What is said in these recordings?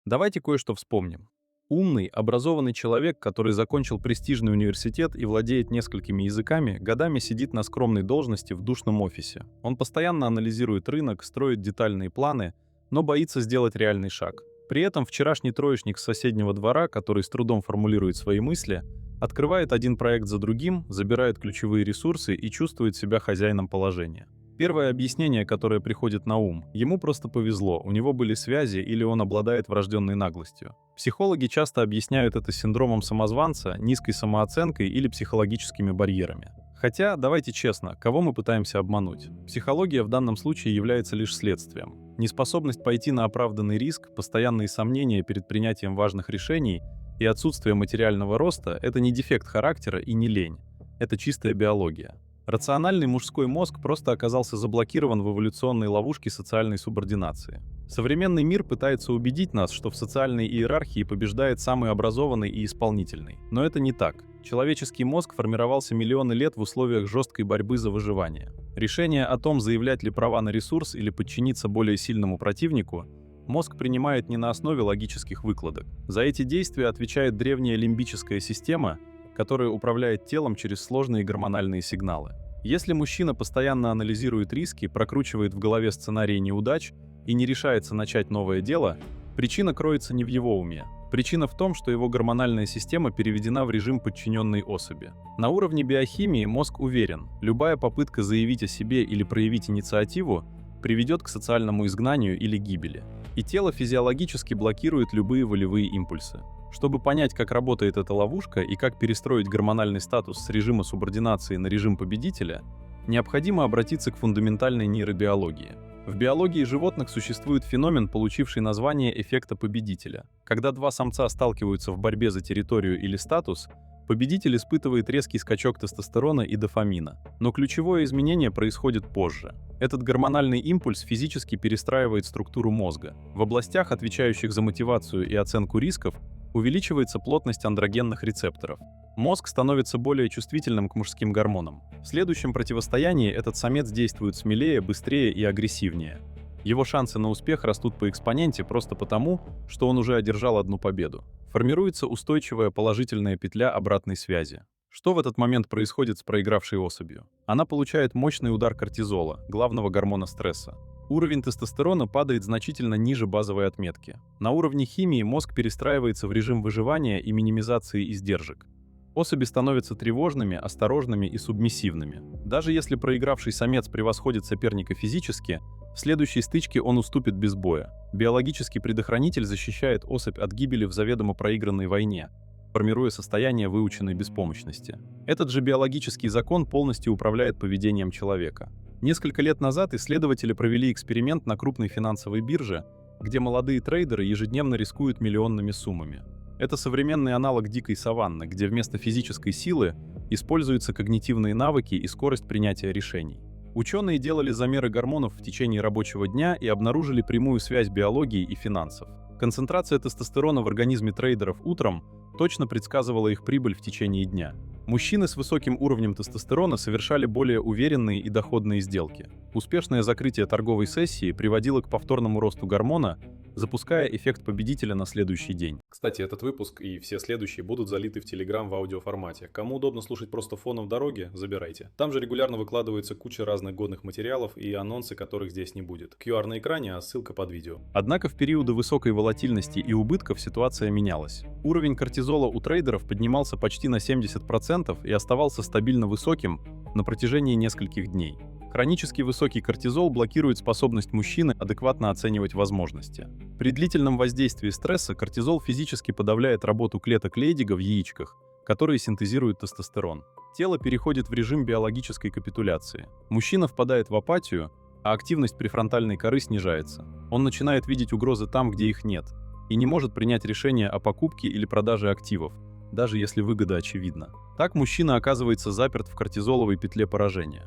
Давайте кое-что вспомним. Умный, образованный человек, который закончил престижный университет и владеет несколькими языками, годами сидит на скромной должности в душном офисе. Он постоянно анализирует рынок, строит детальные планы, но боится сделать реальный шаг. При этом вчерашний троечник с соседнего двора, который с трудом формулирует свои мысли, открывает один проект за другим, забирает ключевые ресурсы и чувствует себя хозяином положения. Первое объяснение, которое приходит на ум: ему просто повезло, у него были связи или он обладает врожденной наглостью. Психологи часто объясняют это синдромом самозванца, низкой самооценкой или психологическими барьерами. Хотя, давайте честно, кого мы пытаемся обмануть? Психология в данном случае является лишь следствием. Неспособность пойти на оправданный риск, постоянные сомнения перед принятием важных решений и отсутствие материального роста — это не дефект характера и не лень. Это чистая биология. Рациональный мужской мозг просто оказался заблокирован в эволюционной ловушке социальной субординации. Современный мир пытается убедить нас, что в социальной иерархии побеждает самый образованный и исполнительный. Но это не так. Человеческий мозг формировался миллионы лет в условиях жесткой борьбы за выживание. Решение о том, заявлять ли права на ресурс или подчиниться более сильному противнику, мозг принимает не на основе логических выкладок. За эти действия отвечает древняя лимбическая система, которая управляет телом через сложные гормональные сигналы. Если мужчина постоянно анализирует риски, прокручивает в голове сценарии неудач и не решается начать новое дело, причина кроется не в его уме. Причина в том, что его гормональная система переведена в режим подчиненной особи. На уровне биохимии мозг уверен, любая попытка заявить о себе или проявить инициативу приведет к социальному изгнанию или гибели. И тело физиологически блокирует любые волевые импульсы. Чтобы понять, как работает эта ловушка и как перестроить гормональный статус с режима субординации на режим победителя, необходимо обратиться к фундаментальной нейробиологии. В биологии животных существует феномен, получивший название эффекта победителя. Когда два самца сталкиваются в борьбе за территорию или статус, победитель испытывает резкий скачок тестостерона и дофамина. Но ключевое изменение происходит позже. Этот гормональный импульс физически перестраивает структуру мозга. В областях, отвечающих за мотивацию и оценку рисков, увеличивается плотность андрогенных рецепторов. Мозг становится более чувствительным к мужским гормонам. В следующем противостоянии этот самец действует смелее, быстрее и агрессивнее. Его шансы на успех растут по экспоненте просто потому, что он уже одержал одну победу. Формируется устойчивая положительная петля обратной связи. Что в этот момент происходит с проигравшей особью? Она получает мощный удар кортизола, главного гормона стресса. Уровень тестостерона падает значительно ниже базовой отметки. На уровне химии мозг перестраивается в режим выживания и минимизации издержек. Особи становятся тревожными, осторожными и субмиссивными. Даже если проигравший самец превосходит соперника физически, в следующей стычке он уступит без боя. Биологический предохранитель защищает особь от гибели в заведомо проигранной войне, формируя состояние выученной беспомощности. Этот же биологический закон полностью управляет поведением человека. Несколько лет назад исследователи провели эксперимент на крупной финансовой бирже, где молодые трейдеры ежедневно рискуют миллионными суммами. Это современный аналог дикой саванны, где вместо физической силы используются когнитивные навыки и скорость принятия решений. Ученые делали замеры гормонов в течение рабочего дня и обнаружили прямую связь биологии и финансов. Концентрация тестостерона в организме трейдеров утром точно предсказывала их прибыль в течение дня. Мужчины с высоким уровнем тестостерона совершали более уверенные и доходные сделки. Успешное закрытие торговой сессии приводило к повторному росту гормона, запуская эффект победителя на следующий день. Кстати, этот выпуск и все следующие будут залиты в Telegram в аудиоформате. Кому удобно слушать просто фоном в дороге, забирайте. Там же регулярно выкладывается куча разных годных материалов и анонсы, которых здесь не будет. QR на экране, а ссылка под видео. Однако в периоды высокой волатильности и убытков ситуация менялась. Уровень кортизола у трейдеров поднимался почти на 70% и оставался стабильно высоким на протяжении нескольких дней. Хронически высокий кортизол блокирует способность мужчины адекватно оценивать возможности. При длительном воздействии стресса кортизол физически подавляет работу клеток Лейдига в яичках, которые синтезируют тестостерон. Тело переходит в режим биологической капитуляции. Мужчина впадает в апатию, а активность префронтальной коры снижается. Он начинает видеть угрозы там, где их нет, и не может принять решение о покупке или продаже активов, даже если выгода очевидна. Так мужчина оказывается заперт в кортизоловой петле поражения.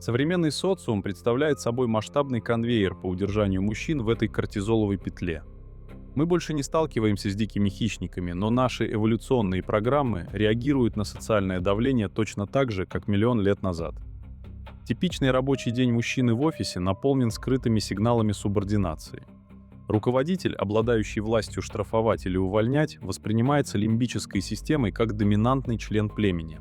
Современный социум представляет собой масштабный конвейер по удержанию мужчин в этой кортизоловой петле. Мы больше не сталкиваемся с дикими хищниками, но наши эволюционные программы реагируют на социальное давление точно так же, как миллион лет назад. Типичный рабочий день мужчины в офисе наполнен скрытыми сигналами субординации. Руководитель, обладающий властью штрафовать или увольнять, воспринимается лимбической системой как доминантный член племени.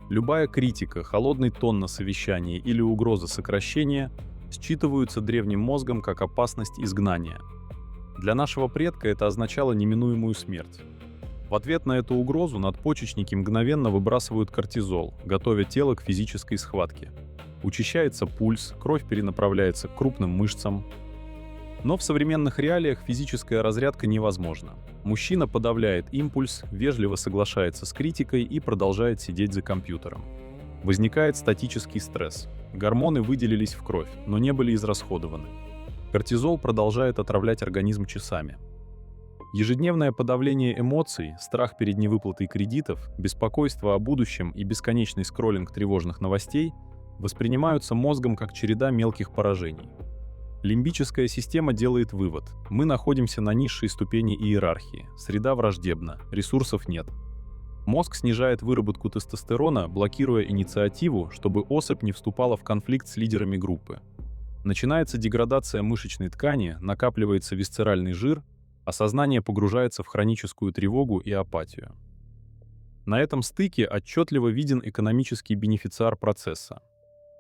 Любая критика, холодный тон на совещании или угроза сокращения считываются древним мозгом как опасность изгнания. Для нашего предка это означало неминуемую смерть. В ответ на эту угрозу надпочечники мгновенно выбрасывают кортизол, готовя тело к физической схватке. Учащается пульс, кровь перенаправляется к крупным мышцам. Но в современных реалиях физическая разрядка невозможна. Мужчина подавляет импульс, вежливо соглашается с критикой и продолжает сидеть за компьютером. Возникает статический стресс. Гормоны выделились в кровь, но не были израсходованы. Кортизол продолжает отравлять организм часами. Ежедневное подавление эмоций, страх перед невыплатой кредитов, беспокойство о будущем и бесконечный скроллинг тревожных новостей воспринимаются мозгом как череда мелких поражений. Лимбическая система делает вывод: мы находимся на низшей ступени иерархии, среда враждебна, ресурсов нет. Мозг снижает выработку тестостерона, блокируя инициативу, чтобы особь не вступала в конфликт с лидерами группы. Начинается деградация мышечной ткани, накапливается висцеральный жир, а сознание погружается в хроническую тревогу и апатию. На этом стыке отчетливо виден экономический бенефициар процесса.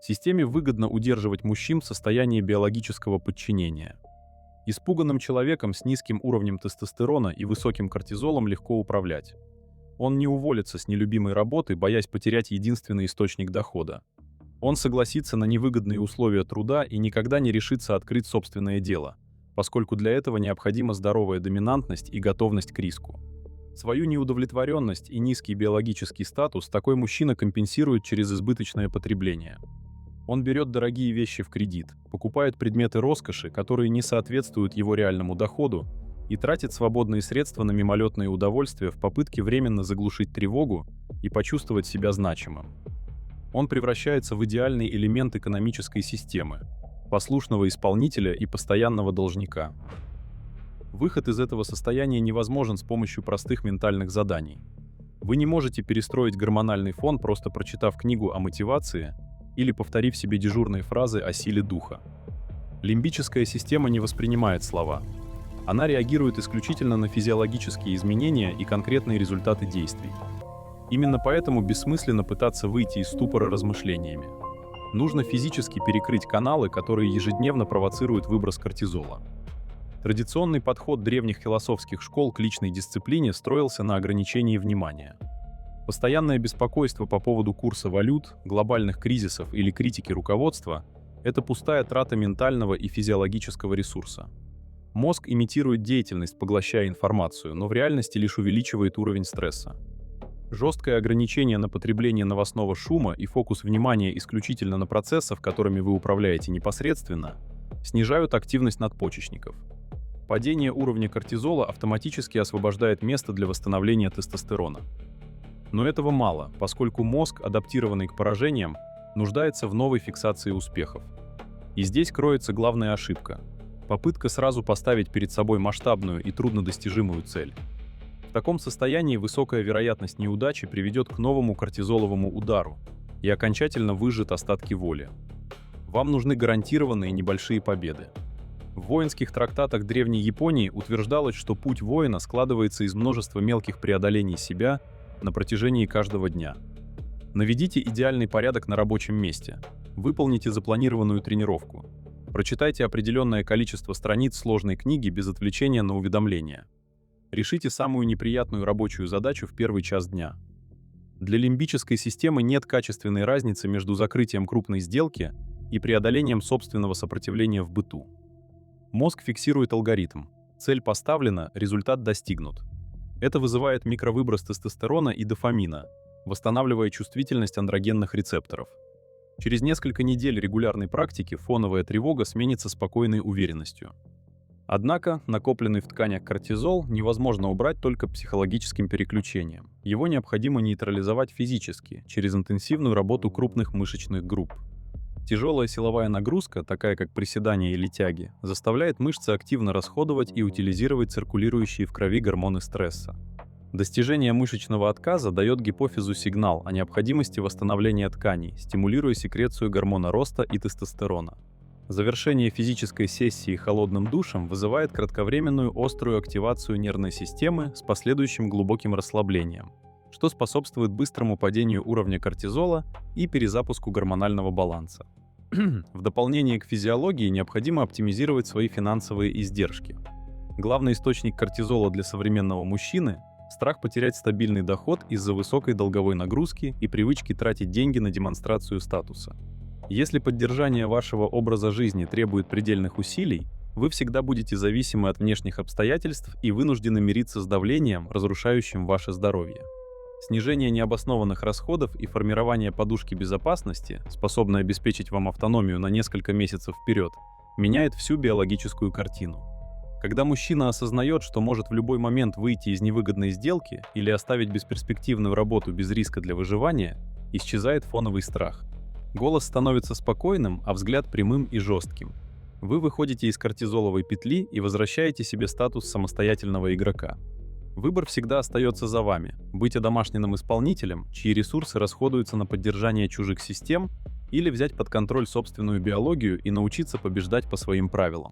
Системе выгодно удерживать мужчин в состоянии биологического подчинения. Испуганным человеком с низким уровнем тестостерона и высоким кортизолом легко управлять. Он не уволится с нелюбимой работы, боясь потерять единственный источник дохода. Он согласится на невыгодные условия труда и никогда не решится открыть собственное дело, поскольку для этого необходима здоровая доминантность и готовность к риску. Свою неудовлетворенность и низкий биологический статус такой мужчина компенсирует через избыточное потребление. Он берет дорогие вещи в кредит, покупает предметы роскоши, которые не соответствуют его реальному доходу, и тратит свободные средства на мимолетные удовольствия в попытке временно заглушить тревогу и почувствовать себя значимым. Он превращается в идеальный элемент экономической системы, послушного исполнителя и постоянного должника. Выход из этого состояния невозможен с помощью простых ментальных заданий. Вы не можете перестроить гормональный фон, просто прочитав книгу о мотивации или повторив себе дежурные фразы о силе духа. Лимбическая система не воспринимает слова. Она реагирует исключительно на физиологические изменения и конкретные результаты действий. Именно поэтому бессмысленно пытаться выйти из ступора размышлениями. Нужно физически перекрыть каналы, которые ежедневно провоцируют выброс кортизола. Традиционный подход древних философских школ к личной дисциплине строился на ограничении внимания. Постоянное беспокойство по поводу курса валют, глобальных кризисов или критики руководства – это пустая трата ментального и физиологического ресурса. Мозг имитирует деятельность, поглощая информацию, но в реальности лишь увеличивает уровень стресса. Жесткое ограничение на потребление новостного шума и фокус внимания исключительно на процессах, которыми вы управляете непосредственно, снижают активность надпочечников. Падение уровня кортизола автоматически освобождает место для восстановления тестостерона. Но этого мало, поскольку мозг, адаптированный к поражениям, нуждается в новой фиксации успехов. И здесь кроется главная ошибка – попытка сразу поставить перед собой масштабную и труднодостижимую цель. В таком состоянии высокая вероятность неудачи приведет к новому кортизоловому удару и окончательно выжжет остатки воли. Вам нужны гарантированные небольшие победы. В воинских трактатах Древней Японии утверждалось, что путь воина складывается из множества мелких преодолений себя на протяжении каждого дня. Наведите идеальный порядок на рабочем месте. Выполните запланированную тренировку. Прочитайте определенное количество страниц сложной книги без отвлечения на уведомления. Решите самую неприятную рабочую задачу в первый час дня. Для лимбической системы нет качественной разницы между закрытием крупной сделки и преодолением собственного сопротивления в быту. Мозг фиксирует алгоритм. Цель поставлена, результат достигнут. Это вызывает микровыброс тестостерона и дофамина, восстанавливая чувствительность андрогенных рецепторов. Через несколько недель регулярной практики фоновая тревога сменится спокойной уверенностью. Однако накопленный в тканях кортизол невозможно убрать только психологическим переключением. Его необходимо нейтрализовать физически, через интенсивную работу крупных мышечных групп. Тяжелая силовая нагрузка, такая как приседания или тяги, заставляет мышцы активно расходовать и утилизировать циркулирующие в крови гормоны стресса. Достижение мышечного отказа дает гипофизу сигнал о необходимости восстановления тканей, стимулируя секрецию гормона роста и тестостерона. Завершение физической сессии холодным душем вызывает кратковременную острую активацию нервной системы с последующим глубоким расслаблением, что способствует быстрому падению уровня кортизола и перезапуску гормонального баланса. В дополнение к физиологии необходимо оптимизировать свои финансовые издержки. Главный источник кортизола для современного мужчины – страх потерять стабильный доход из-за высокой долговой нагрузки и привычки тратить деньги на демонстрацию статуса. Если поддержание вашего образа жизни требует предельных усилий, вы всегда будете зависимы от внешних обстоятельств и вынуждены мириться с давлением, разрушающим ваше здоровье. Снижение необоснованных расходов и формирование подушки безопасности, способной обеспечить вам автономию на несколько месяцев вперед, меняет всю биологическую картину. Когда мужчина осознает, что может в любой момент выйти из невыгодной сделки или оставить бесперспективную работу без риска для выживания, исчезает фоновый страх. Голос становится спокойным, а взгляд прямым и жестким. Вы выходите из кортизоловой петли и возвращаете себе статус самостоятельного игрока. Выбор всегда остается за вами – быть одомашненным исполнителем, чьи ресурсы расходуются на поддержание чужих систем, или взять под контроль собственную биологию и научиться побеждать по своим правилам.